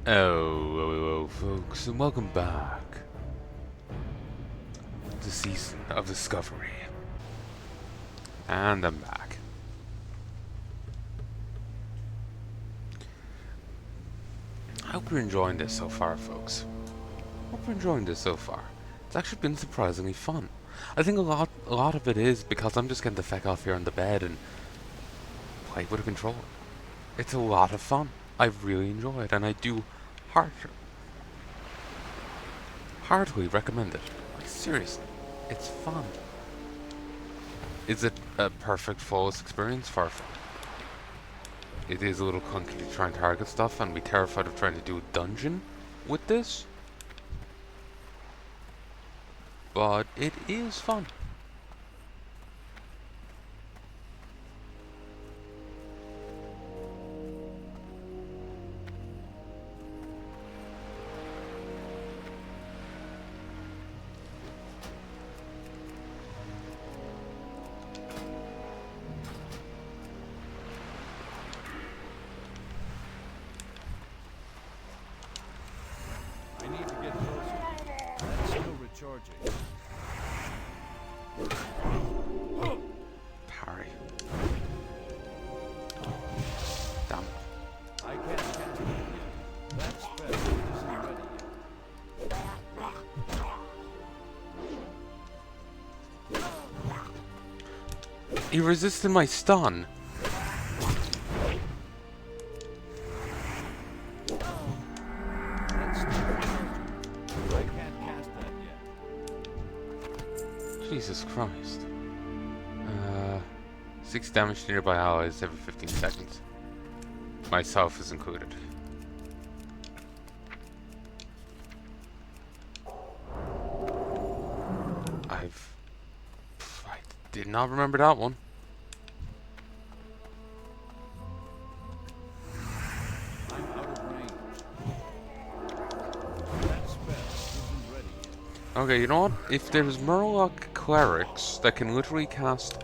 Oh, folks, and welcome back to Season of Discovery. And I'm back. I hope you're enjoying this so far, folks. Hope you're enjoying this so far. It's actually been surprisingly fun. I think a lot of it is because I'm just getting the feck off here on the bed and play with a controller. It's a lot of fun. I really enjoy it, and I do heartily recommend it. Like, seriously, it's fun. Is it a perfect flawless experience? Far from it. It is a little clunky to try and target stuff, and be terrified of trying to do a dungeon with this. But it is fun. I need to get closer. That's still recharging. Parry. Damn. I can't catch it yet. That spell isn't ready yet. He resisted my stun. That's still recharging. I can't cast that yet. Jesus Christ. 6 damage to nearby allies every 15 seconds. Myself is included. I did not remember that one. I'm out of range. That spell isn't ready yet. Okay, you know what? If there's Murloc clerics that can literally cast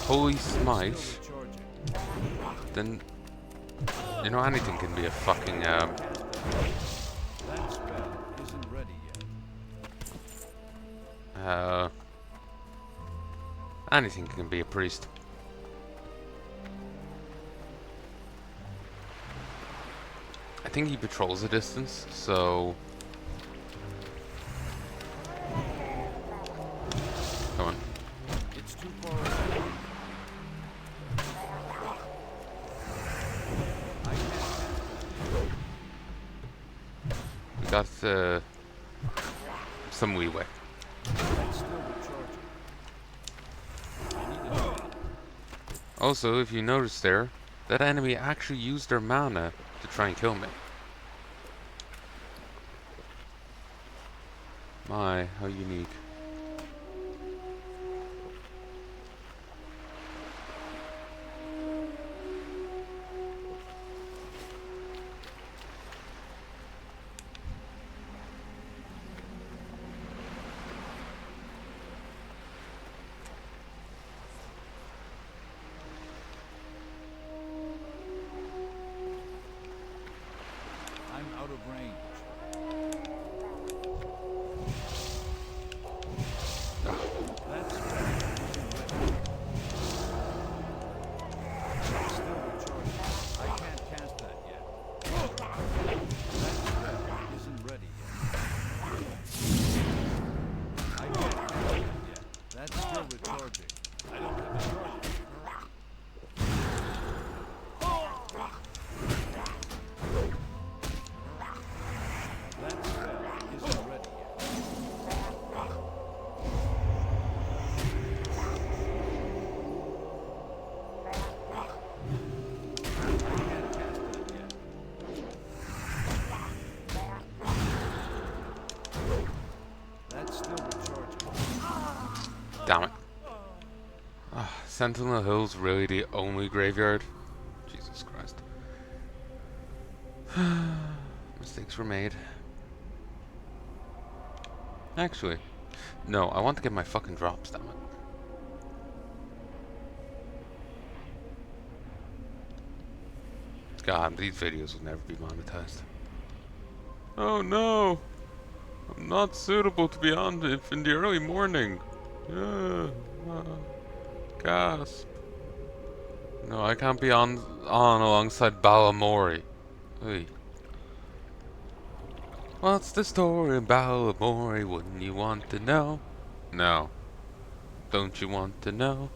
Holy Smite, Still recharging. then you know anything can be a fucking That spell isn't ready yet. anything can be a priest. I think he patrols a distance, so come on. It's too far away. I can't cast We got some leeway. that yet. That's still recharging. I need to Also, if you notice there, that enemy actually used their mana to try and kill me. My, how unique. I'm out of range. That's still recharging. I can't cast that yet. That spell isn't ready yet. I can't cast that yet. That's still recharging. I don't have a charge. That spell isn't ready yet. I can't cast that yet. That's still recharging. Damn it. Sentinel Hill's really the only graveyard? Jesus Christ. Mistakes were made. Actually, no, I want to get my fucking drops, damn it. God, these videos will never be monetized. Oh no! I'm not suitable to be on in the early morning. Uh, uh, gasp. No, I can't be on alongside Balamori. Hey. What's the story in Balamori? Wouldn't you want to know? No. Don't you want to know?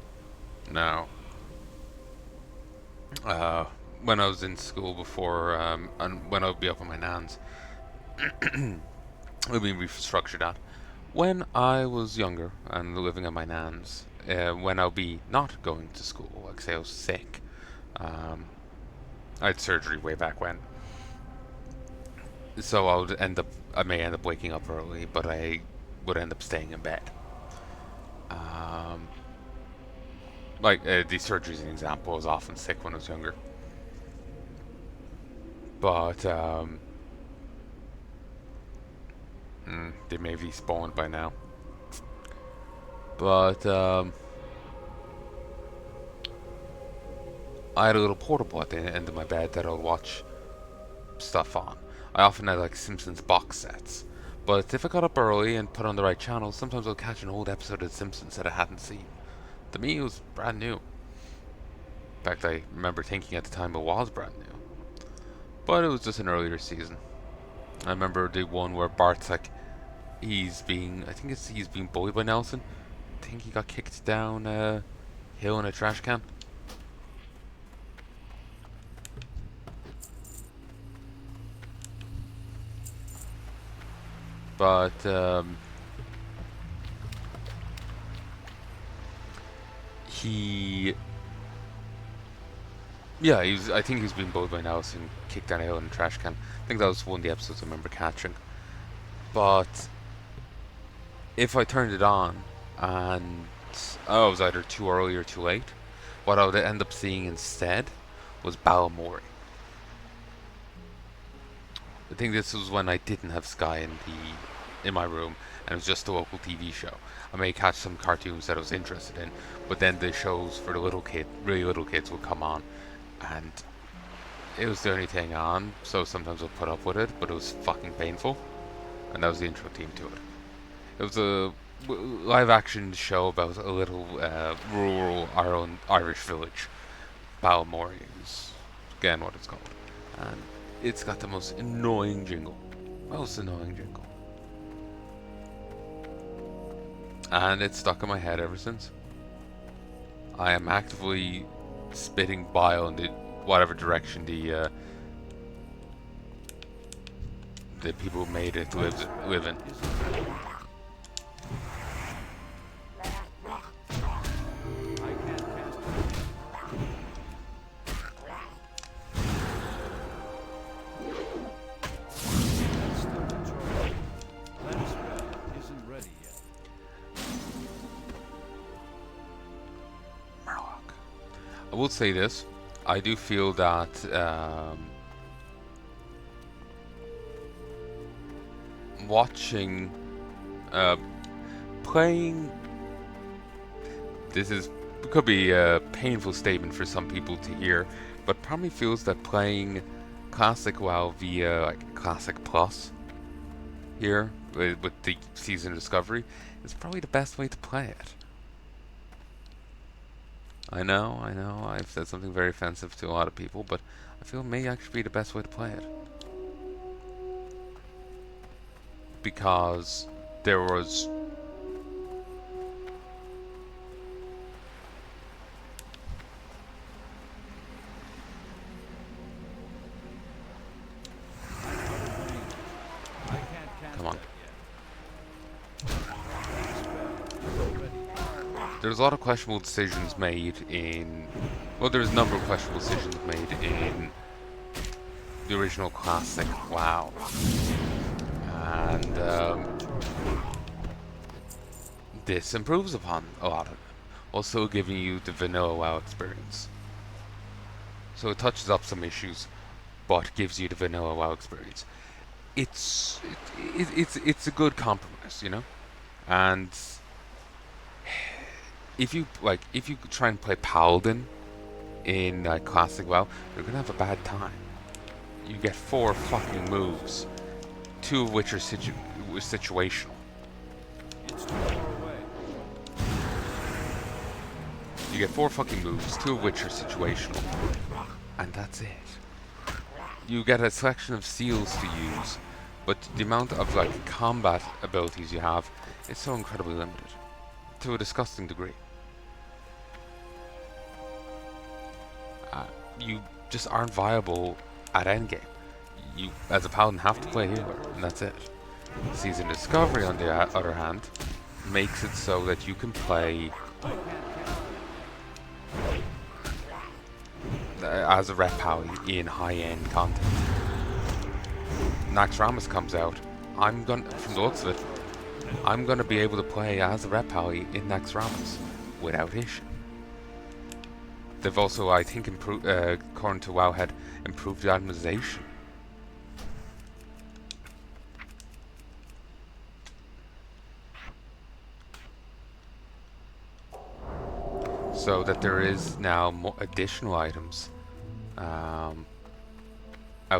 No. Uh, when I was in school before, and when I would be up with my nans, let me restructure that. When I was younger and living at my nan's, when I'll be not going to school, like say I was sick, um, I had surgery way back when, so I may end up waking up early, but I would end up staying in bed. Um, the surgery is an example. I was often sick when I was younger, but they may be spawned by now. But I had a little portable at the end of my bed that I would watch stuff on. I often had like Simpsons box sets. But if I got up early and put on the right channel, sometimes I'll catch an old episode of The Simpsons that I hadn't seen. To me, it was brand new. In fact, I remember thinking at the time it was brand new. But it was just an earlier season. I remember the one where Bart's like, he's being bullied by Nelson. I think he got kicked down a hill in a trash can. But he I think he was being bullied by Nelson, kicked down a hill in a trash can. I think that was one of the episodes I remember catching. But if I turned it on and I was either too early or too late, what I would end up seeing instead was Balamori. I think this was when I didn't have Sky in my room, and it was just a local TV show. I may catch some cartoons that I was interested in, but then the shows for the really little kids would come on, and it was the only thing on, so sometimes I'd put up with it, but it was fucking painful, and that was the intro theme to it. It was a live-action show about a little rural Irish village. Balmorey is, again, what it's called. And it's got the most annoying jingle. Most annoying jingle. And it's stuck in my head ever since. I am actively spitting bile in whatever direction the people who made it live in. I will say this, I do feel that playing, could be a painful statement for some people to hear, but probably feels that playing Classic WoW via like Classic Plus here with the Season Discovery is probably the best way to play it. I know, I've said something very offensive to a lot of people, but I feel it may actually be the best way to play it. Because there was... Come on. There's a lot of questionable decisions made in... Well, there's a number of questionable decisions made in the original Classic WoW. And this improves upon a lot of it. Also giving you the vanilla WoW experience. So it touches up some issues, but gives you the vanilla WoW experience. It's a good compromise, you know? And... If you try and play Paladin in Classic WoW, you're gonna have a bad time. You get 4 fucking moves, two of which are situational. It's too far away. You get 4 fucking moves, 2 of which are situational, and that's it. You get a selection of seals to use, but the amount of like combat abilities you have is so incredibly limited, to a disgusting degree. You just aren't viable at endgame. You, as a paladin, have to play healer, and that's it. Season Discovery, on the other hand, makes it so that you can play as a rep pally in high-end content. Naxxramas comes out, from the looks of it, I'm gonna be able to play as a rep pally in Naxxramas without issue. They've also, I think, according to Wowhead, improved the optimization. So that there is now more additional items out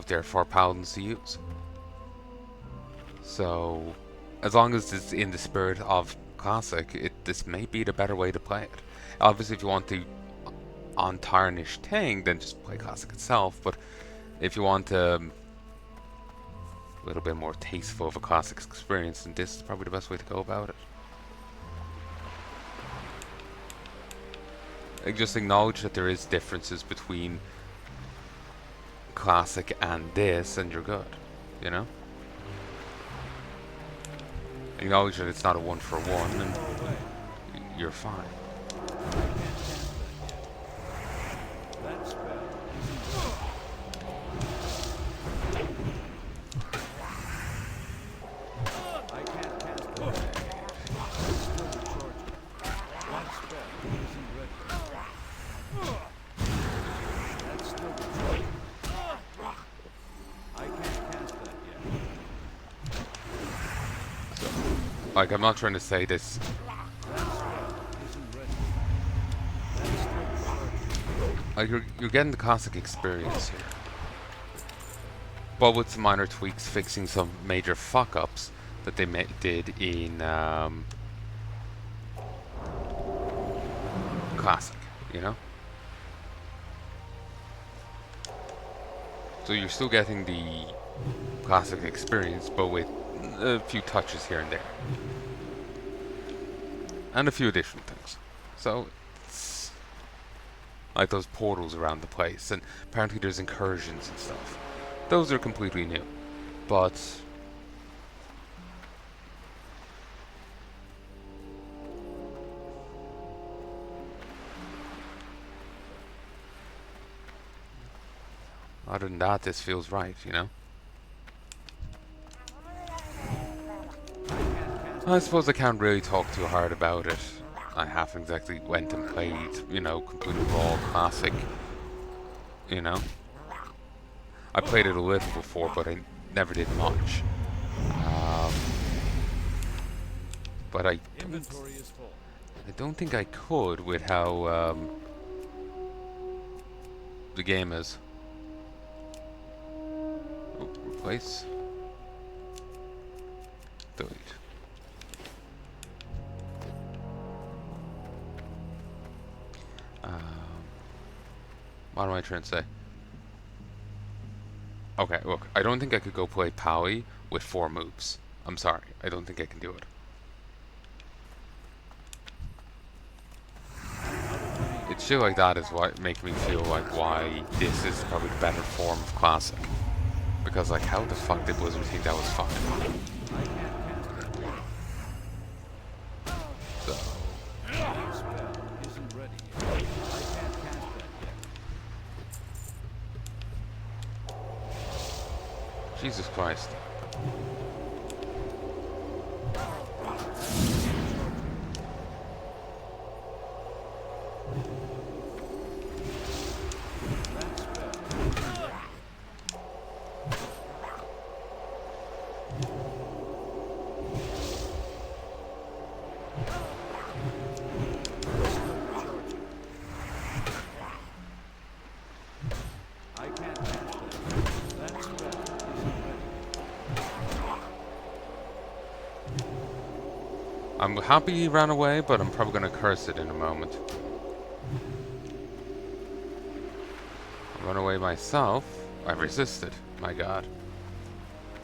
there for paladins to use. So, as long as it's in the spirit of Classic, this may be the better way to play it. Obviously, if you want the untarnished thing, then just play Classic itself. But if you want a little bit more tasteful of a Classic experience, then this is probably the best way to go about it. Like, just acknowledge that there is differences between Classic and this, and you're good, you know? Acknowledge that it's not a one-for-one, and you're fine. Like, I'm not trying to say this. Like, you're getting the Classic experience here, but with some minor tweaks, fixing some major fuck-ups that they did in Classic, you know? So you're still getting the Classic experience, but with a few touches here and there. And a few additional things. So, it's like those portals around the place, and apparently there's incursions and stuff. Those are completely new. But other than that, this feels right, you know? I suppose I can't really talk too hard about it. I haven't exactly went and played, you know, completely raw Classic, you know? I played it a little before, but I never did much. But I don't think I could with how the game is. Oh, replace. Delete. What am I trying to say? Okay, look, I don't think I could go play Pally with 4 moves. I'm sorry, I don't think I can do it. It's shit like that is what makes me feel like why this is probably the better form of Classic. Because, like, how the fuck did Blizzard think that was fun? So. Jesus Christ. I'm happy he ran away, but I'm probably gonna curse it in a moment. Run away myself. I resisted. My god.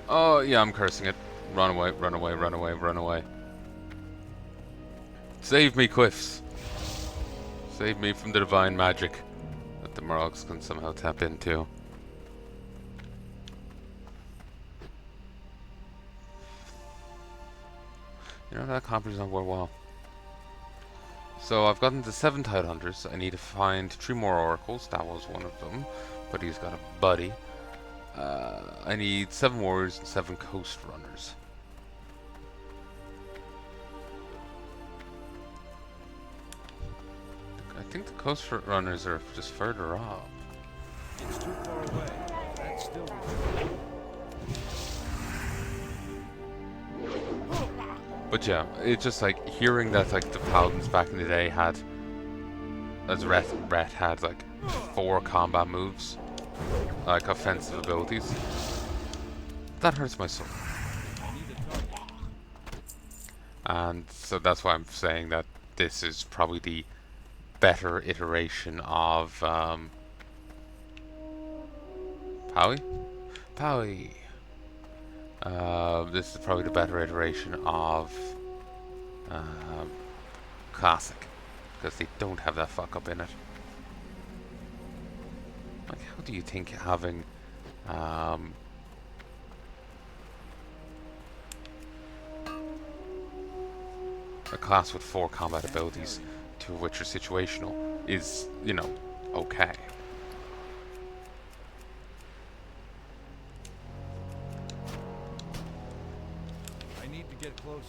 Oh, yeah, I'm cursing it. Run away, run away, run away, run away. Save me, Quiffs. Save me from the divine magic that the Murlocs can somehow tap into. You know, that accomplishment not worth well. So I've gotten to 7 Tidehunters. I need to find 3 more Oracles. That was one of them. But he's got a buddy. I need 7 Warriors and 7 Coast Runners. I think the Coast Runners are just further up. It's too far away. That's still recharging. But yeah, it's just like hearing that like the Paladins back in the day had, as Rhett had like 4 combat moves, like offensive abilities. That hurts my soul. And so that's why I'm saying that this is probably the better iteration of Powie? Powie. This is probably the better iteration of Classic, because they don't have that fuck up in it. Like, how do you think having a class with 4 combat abilities, 2 of which are situational, is, you know, okay? I need to get closer.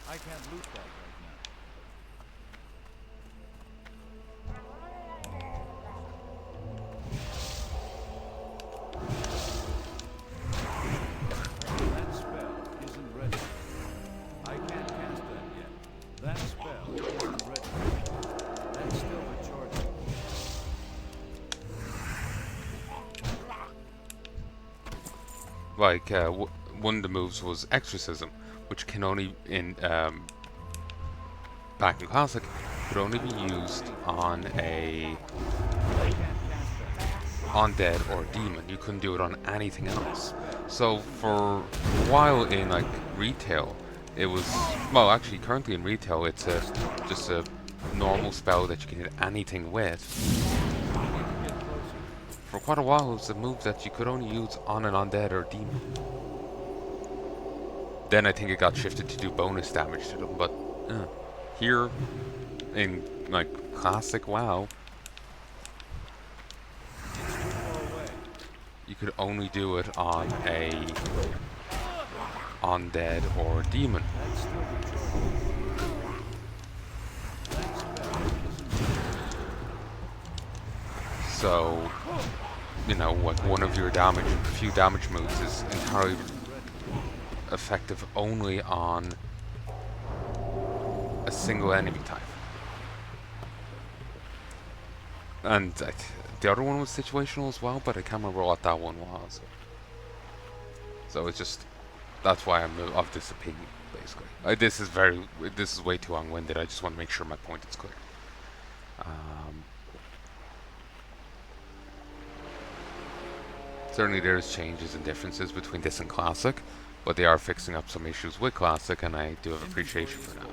I can't loot that right now. That spell isn't ready. I can't cast that yet. That spell isn't ready. That's still recharging. Like, one of the moves was Exorcism, which can only, back in Classic, could only be used on a undead or demon. You couldn't do it on anything else. So for a while in like retail, it was, well, actually currently in retail it's just a normal spell that you can hit anything with. For quite a while it was a move that you could only use on an undead or demon. Then I think it got shifted to do bonus damage to them, but here in like Classic WoW, you could only do it on a undead or demon. So, you know, like one of your few damage moves is entirely effective only on a single enemy type. And the other one was situational as well, but I can't remember what that one was. So it's just, that's why I'm of this opinion, basically. This is way too long-winded. I just want to make sure my point is clear. Certainly there's changes and differences between this and Classic, but they are fixing up some issues with Classic, and I do have appreciation for that.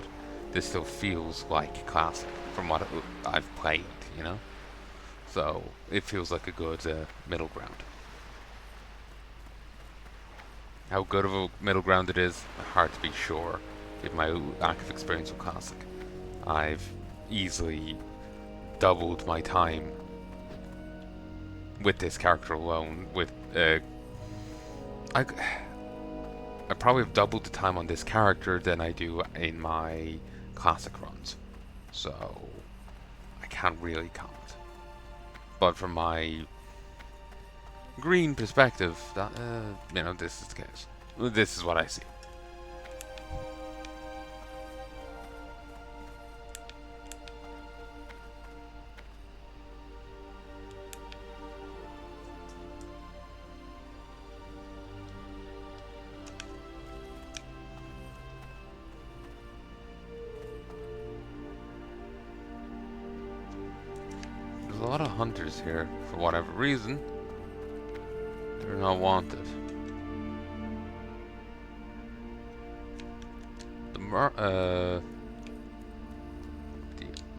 This still feels like Classic from what I've played, you know? So it feels like a good middle ground. How good of a middle ground it is, hard to be sure. With my lack of experience with Classic, I've easily doubled my time with this character alone. With I probably have doubled the time on this character than I do in my Classic runs, so I can't really comment. But from my green perspective, that you know, this is the case. This is what I see. lot of hunters here, for whatever reason. They're not wanted.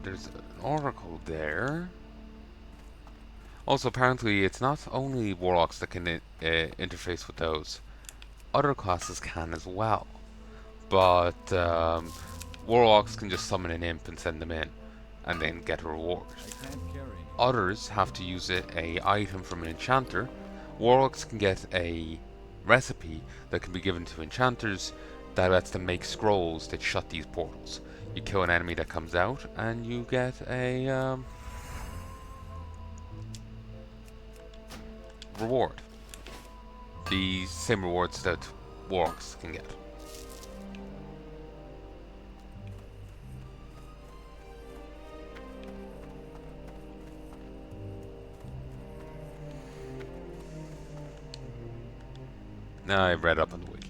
There's an oracle there. Also, apparently, it's not only warlocks that can interface with those. Other classes can as well. But warlocks can just summon an imp and send them in, and then get a reward. Others have to use a item from an enchanter. Warlocks can get a recipe that can be given to enchanters that lets them make scrolls that shut these portals. You kill an enemy that comes out, and you get a reward. The same rewards that warlocks can get. Now I read up on the wiki.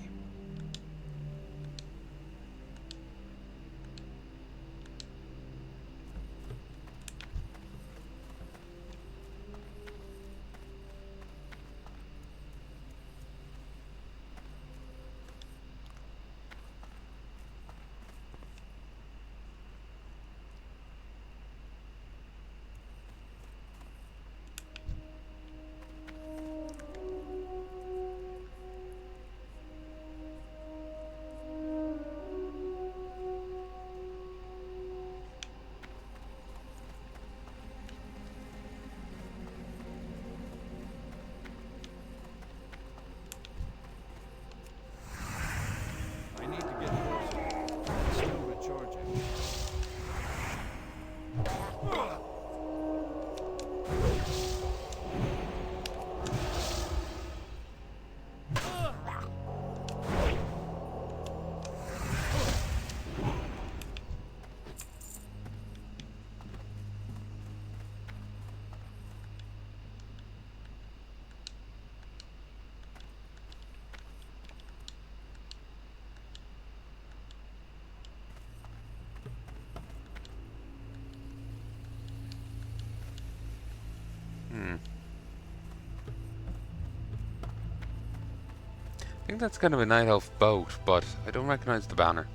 I think that's kind of a night elf boat, but I don't recognize the banner.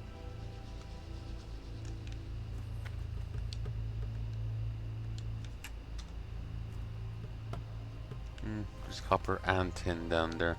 There's copper and tin down there.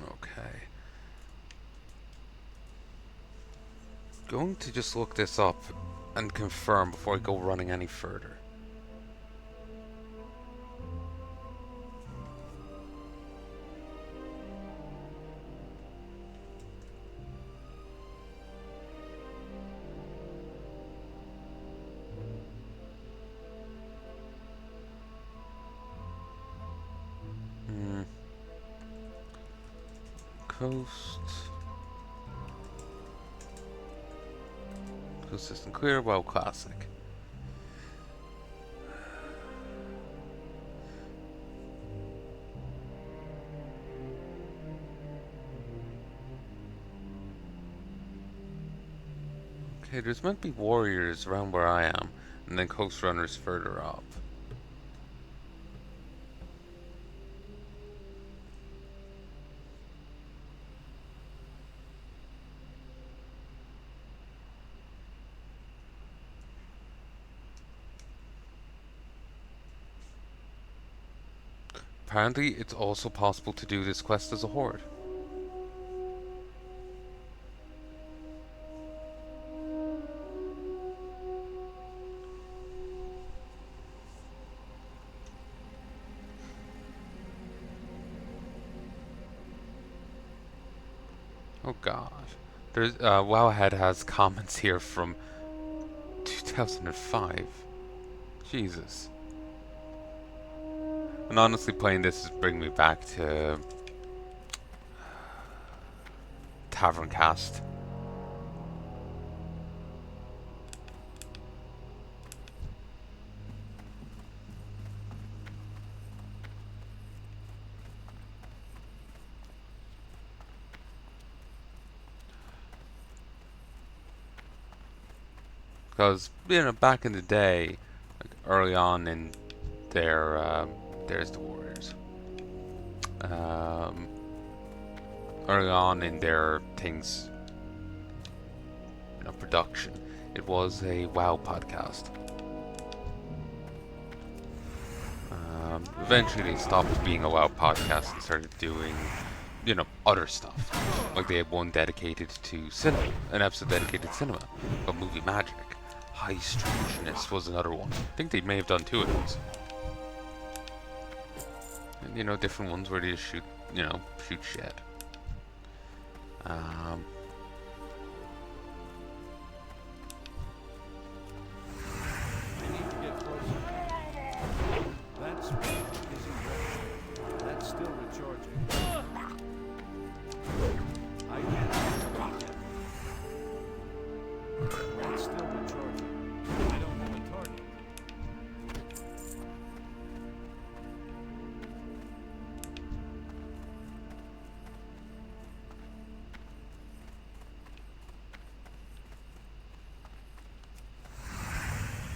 Okay. Going to just look this up and confirm before I go running any further. Coast. Coast system clear, WoW classic. Okay, there's meant to be warriors around where I am, and then coast runners further up. Apparently, it's also possible to do this quest as a horde. Oh god. There's Wowhead has comments here from 2005. Jesus. And honestly, playing this is bringing me back to Tavern Cast. Because, back in the day, like early on in their, there's the Warriors. Um, Early on in their things, production, it was a WoW podcast. Eventually they stopped being a WoW podcast and started doing, other stuff. Like they had one dedicated to cinema, an episode dedicated to cinema, called Movie Magic. High Strangeness was another one. I think they may have done 2 of those. And, different ones where they just shoot, shoot shit. I need to get closer. That spell isn't ready. That's still recharging. I can't cast that yet. That's still recharging. I don't have a target.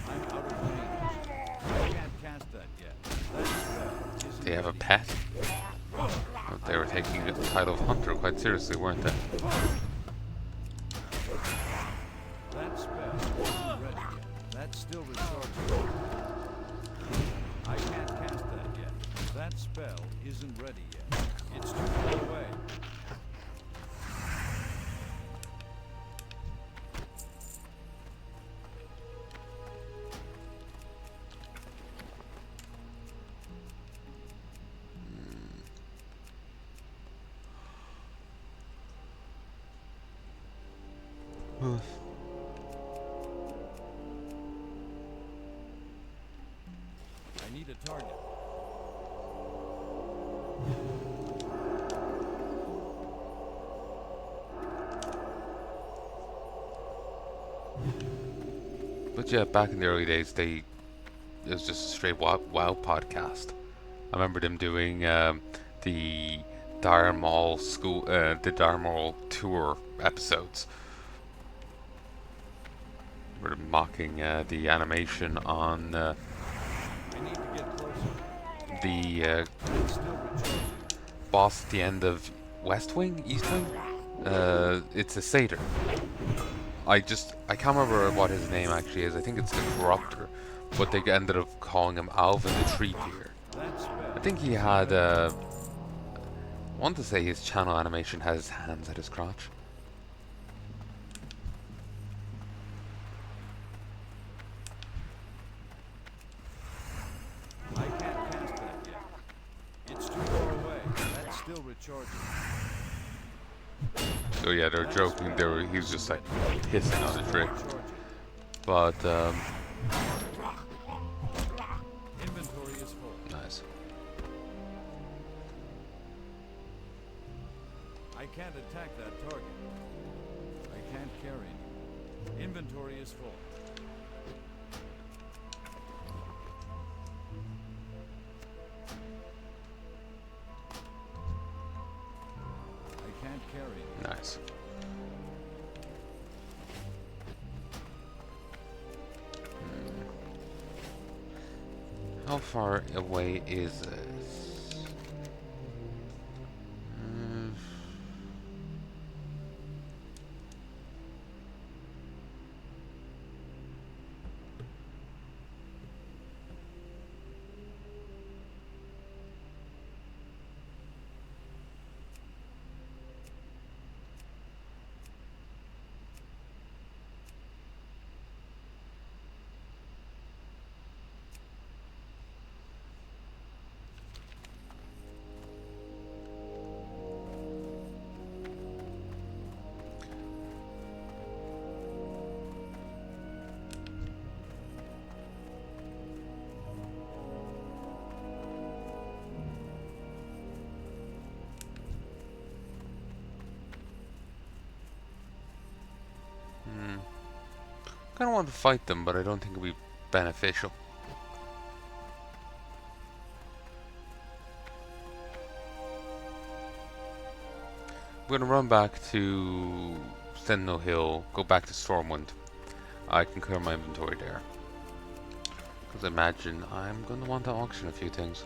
I'm out of range. I can't cast that yet. That spell isn't They have a ready. pet. They were taking the title of Hunter quite seriously, weren't they? That spell isn't ready yet. That's still recharging. I can't cast that yet. That spell isn't ready yet. It's too far away. I need a target. But yeah, back in the early days, it was just a straight WoW podcast. I remember them doing the Dire Maul the Dire Maul tour episodes, where they're mocking the animation on I need to get closer. the It's still recharging. boss at the end of West Wing, East Wing. It's a satyr. I can't remember what his name actually is. I think it's the Corruptor, but they ended up calling him Alvin the Tree Peer. That spell. I think he had. I want to say his channel animation has his hands at his crotch. I can't cast that yet. It's too far away. That's still recharging. So yeah, they're joking. He was just like pissing on the tree. Recharging. But Inventory is full. nice. I can't attack that target. I can't carry it. Inventory is full. I can't carry it. Nice. How far away is this? Kinda want to fight them, but I don't think it'll be beneficial. I'm gonna run back to Sentinel Hill, go back to Stormwind. I can clear my inventory there. Because I imagine I'm gonna want to auction a few things.